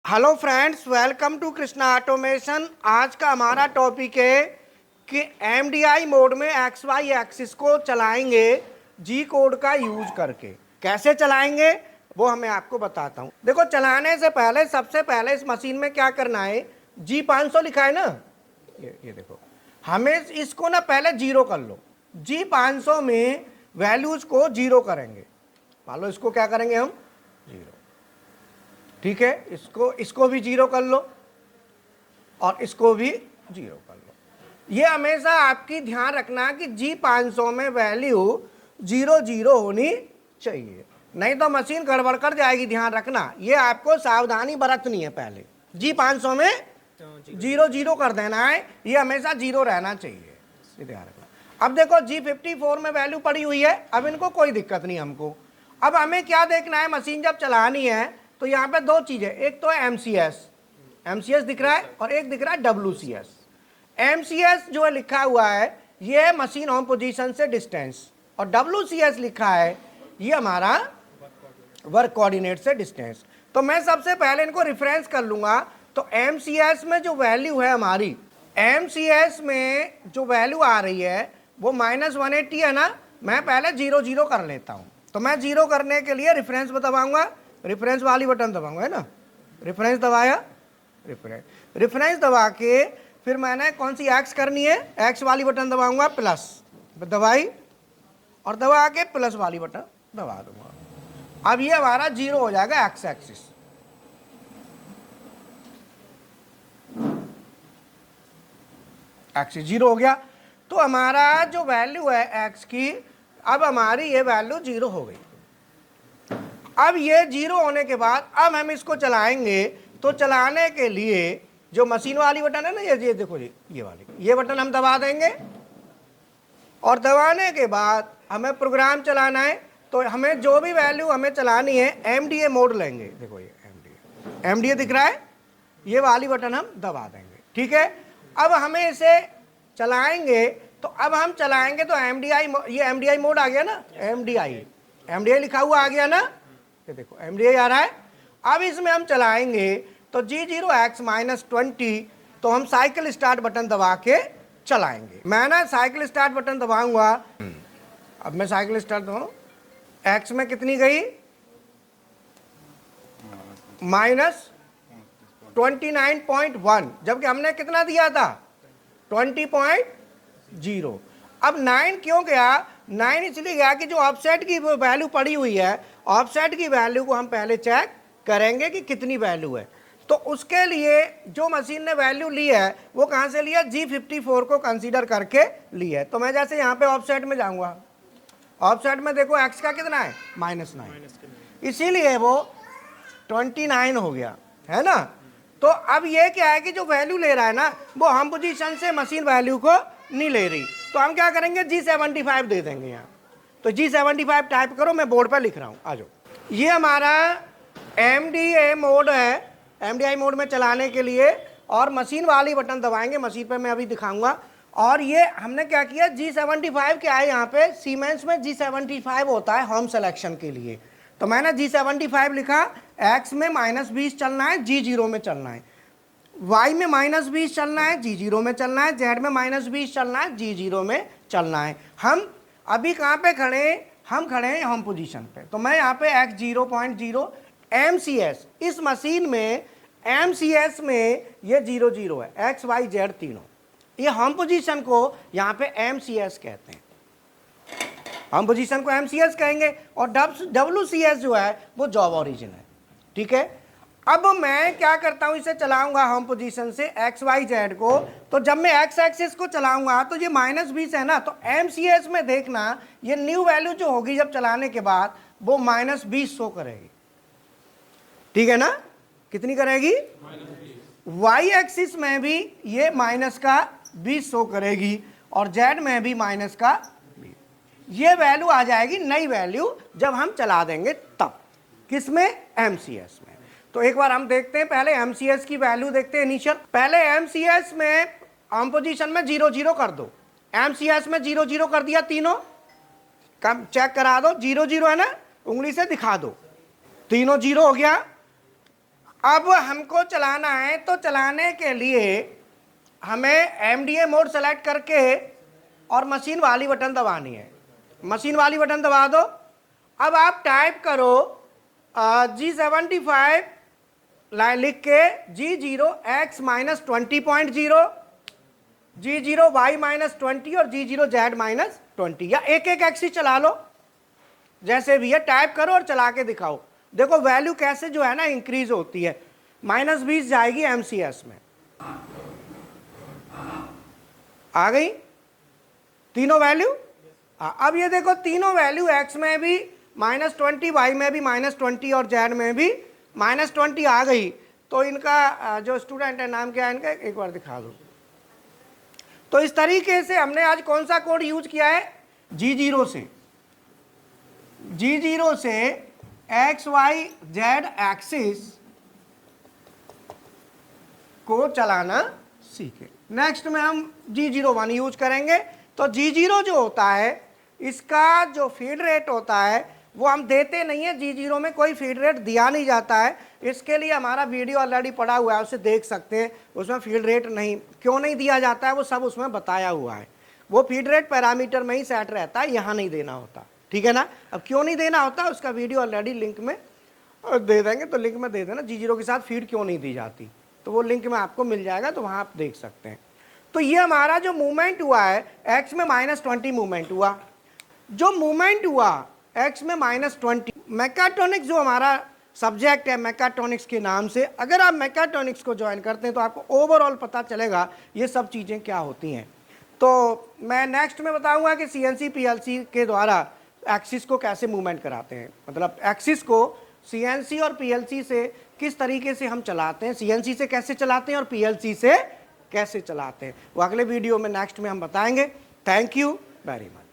Hello friends, welcome to Krishna automation. आज का हमारा टॉपिक है कि एमडीआई मोड में एक्स वाई एक्सिस को चलाएंगे जी कोड का यूज करके। कैसे चलाएंगे वो मैं आपको बताता हूं। देखो, चलाने से पहले सबसे पहले इस मशीन में क्या करना है, G500 लिखा है ना, ये देखो, हमें इसको ना पहले जीरो कर लो। G500 में वैल्यूज को जीरो करेंगे। मान लो इसको क्या करेंगे हम, जीरो। ठीक है, इसको भी जीरो कर लो और इसको भी जीरो कर लो। ये हमेशा आपकी ध्यान रखना कि G500 में वैल्यू 0 होनी चाहिए, नहीं तो मशीन गड़बड़ कर जाएगी। ध्यान रखना, ये आपको सावधानी बरतनी है। पहले G500 में 0 कर देना है, ये हमेशा 0 रहना चाहिए, ये ध्यान रखना। अब देखो, G54 में वैल्यू पड़ी हुई है, अब इनको कोई दिक्कत नहीं हमको। अब हमें क्या देखना है, मशीन जब चलानी है तो यहाँ पे दो चीजें, एक तो है एमसीएस दिख रहा है और एक दिख रहा है डब्ल्यूसीएस। एमसीएस जो है लिखा हुआ है ये है मशीन होम पोजीशन से डिस्टेंस, और डब्ल्यूसीएस लिखा है ये हमारा वर्क कोऑर्डिनेट से डिस्टेंस। तो मैं सबसे पहले इनको रेफरेंस कर लूंगा। तो एमसीएस में जो वैल्यू है हमारी, एमसीएस में जो वैल्यू आ रही है वो -180 है ना। मैं पहले 0 कर लेता हूं। तो मैं 0 करने के लिए रेफरेंस दबाऊंगा, रेफरेंस वाली बटन दबाऊंगा, है ना। रेफरेंस दबाया, रेफरेंस दबा के फिर मैंने कौन सी एक्स करनी है, एक्स वाली बटन दबाऊंगा, प्लस दबाई और दबा के प्लस वाली बटन दबा दूंगा। अब ये हमारा 0 हो जाएगा, एक्स एक्सिस। एक्सिस 0 हो गया। तो हमारा जो वैल्यू है एक्स की, अब हमारी ये वैल्यू 0 हो गई। अब ये 0 होने के बाद अब हम इसको चलाएंगे। तो चलाने के लिए जो मशीन वाली बटन है ना, ये देखो जी, ये बटन हम दबा देंगे और दबाने के बाद हमें प्रोग्राम चलाना है। तो हमें जो भी वैल्यू हमें चलानी है एमडीए मोड लेंगे। देखो ये एमडीए दिख रहा है, ये वाली बटन हम दबा देंगे। ठीक है, अब हमें इसे चलाएंगे। तो अब हम चलाएंगे तो एमडीआई, ये एमडीआई मोड आ गया ना, एमडीआई लिखा हुआ आ गया ना, ये देखो एमडीआई आ रहा है। अब इसमें हम चलाएंगे तो G0x-20, तो हम साइकिल स्टार्ट बटन दबा के चलाएंगे। मैं ना साइकिल स्टार्ट बटन दबाऊंगा। अब मैं साइकिल स्टार्ट दबाऊं, एक्स में कितनी गई, -29.1, जबकि हमने कितना दिया था, 20.0। अब 9 क्यों गया, 9 इसलिए गया कि जो ऑफसेट की वैल्यू पड़ी हुई है, ऑफसेट की वैल्यू को हम पहले चेक करेंगे कि कितनी वैल्यू है। तो उसके लिए जो मशीन ने वैल्यू ली है वो कहाँ से लिया, G54 को कंसीडर करके ली है। तो मैं जैसे यहाँ पे ऑफसेट में जाऊँगा, ऑफसेट में देखो एक्स का कितना है, -9, इसीलिए वो 29 हो गया, है ना। तो अब ये क्या है कि जो वैल्यू ले रहा है ना, वो हम पोजीशन से मशीन वैल्यू को नहीं ले रही। तो हम क्या करेंगे, G75 दे देंगे यहाँ। तो G75 टाइप करो, मैं बोर्ड पर लिख रहा हूँ, आ जाओ। ये हमारा एमडीए मोड है, एमडीआई मोड में चलाने के लिए, और मशीन वाली बटन दबाएंगे, मशीन पे मैं अभी दिखाऊंगा। और ये हमने क्या किया, G75 क्या है, यहाँ पे सीमेंस में G75 होता है होम सिलेक्शन के लिए। तो मैंने G75 लिखा, एक्स में -20 चलना है, G0 में चलना है, y में -20 चलना है, G0 में चलना है, z में -20 चलना है, G0 में चलना है। हम अभी कहाँ पे खड़े हैं, हम खड़े हैं होम पोजीशन पे। तो मैं यहाँ पे x0.0 एमसीएस, इस मशीन में एमसीएस में ये 0 है, एक्स वाई जेड तीनों, ये होम पोजीशन को यहाँ पे एमसीएस कहते हैं, होम पोजीशन को एमसीएस कहेंगे। और डब्ल्यूसीएस जो है वो जॉब ओरिजिन है। ठीक है, अब मैं क्या करता हूं, इसे चलाऊंगा होम पोजीशन से एक्स वाई जेड को। तो जब मैं एक्स एक्सिस को चलाऊंगा तो ये -20 है ना, तो एमसीएस में देखना ये न्यू वैल्यू जो होगी जब चलाने के बाद वो -20 शो करेगी। ठीक है ना, कितनी करेगी, वाई एक्सिस में भी ये -20 शो करेगी और जेड में भी -20। ये वैल्यू आ जाएगी नई वैल्यू जब हम चला देंगे, तब किसमें, एमसीएस में। तो एक बार हम देखते हैं, पहले एमसीएस की वैल्यू देखते हैं इनिशियल। पहले एमसीएस में होम पोजीशन में 0 कर दो, एमसीएस में 0 कर दिया, तीनों कम चेक करा दो, 0 है ना, उंगली से दिखा दो, तीनों 0 हो गया। अब हमको चलाना है, तो चलाने के लिए हमें MDA मोड सेलेक्ट करके और मशीन वाली बटन दबानी है। मशीन वाली बटन दबा दो। अब आप टाइप करो G75 लाइन लिख के G0 x minus 20.0, G0 y minus 20 और G0 z माइनस 20, या एक एक एक्सिस चला लो, जैसे भी है टाइप करो और चला के दिखाओ। देखो वैल्यू कैसे जो है ना इंक्रीज होती है। -20 जाएगी MCS में, आ गई तीनों वैल्यू। अब ये देखो तीनों वैल्यू x में भी -20, y में भी -20 और z में भी -20 आ गई। तो इनका जो स्टूडेंट है नाम क्या है इनका, एक बार दिखा दो। तो इस तरीके से हमने आज कौन सा कोड यूज किया है, G0 से एक्स वाई जेड एक्सिस को चलाना सीखे। नेक्स्ट में हम G01 यूज करेंगे। तो G0 जो होता है इसका जो फीड रेट होता है वो हम देते नहीं है, G0 में कोई फीड रेट दिया नहीं जाता है। इसके लिए हमारा वीडियो ऑलरेडी पड़ा हुआ है, उसे देख सकते हैं। उसमें फीड रेट नहीं, क्यों नहीं दिया जाता है वो सब उसमें बताया हुआ है। वो फीड रेट पैरामीटर में ही सेट रहता है, यहाँ नहीं देना होता, ठीक है ना। अब क्यों नहीं देना होता उसका वीडियो ऑलरेडी लिंक में दे देंगे, तो लिंक में दे देना G0 के साथ फीड क्यों नहीं दी जाती, तो वो लिंक में आपको मिल जाएगा, तो वहाँ आप देख सकते हैं। तो ये हमारा जो मूवमेंट हुआ है x में -20 मूवमेंट हुआ। जो मूवमेंट हुआ x में -20, मैकाट्रॉनिक्स जो हमारा सब्जेक्ट है मैकाट्रॉनिक्स के नाम से, अगर आप मैकाट्रॉनिक्स को ज्वाइन करते हैं तो आपको ओवरऑल पता चलेगा ये सब चीज़ें क्या होती हैं। तो मैं नेक्स्ट में बताऊंगा कि CNC PLC के द्वारा एक्सिस को कैसे मूवमेंट कराते हैं, मतलब एक्सिस को CNC और PLC से किस तरीके से हम चलाते हैं, CNC से कैसे चलाते हैं और PLC से कैसे चलाते हैं, वो अगले वीडियो में नेक्स्ट में हम बताएंगे। Thank you very much.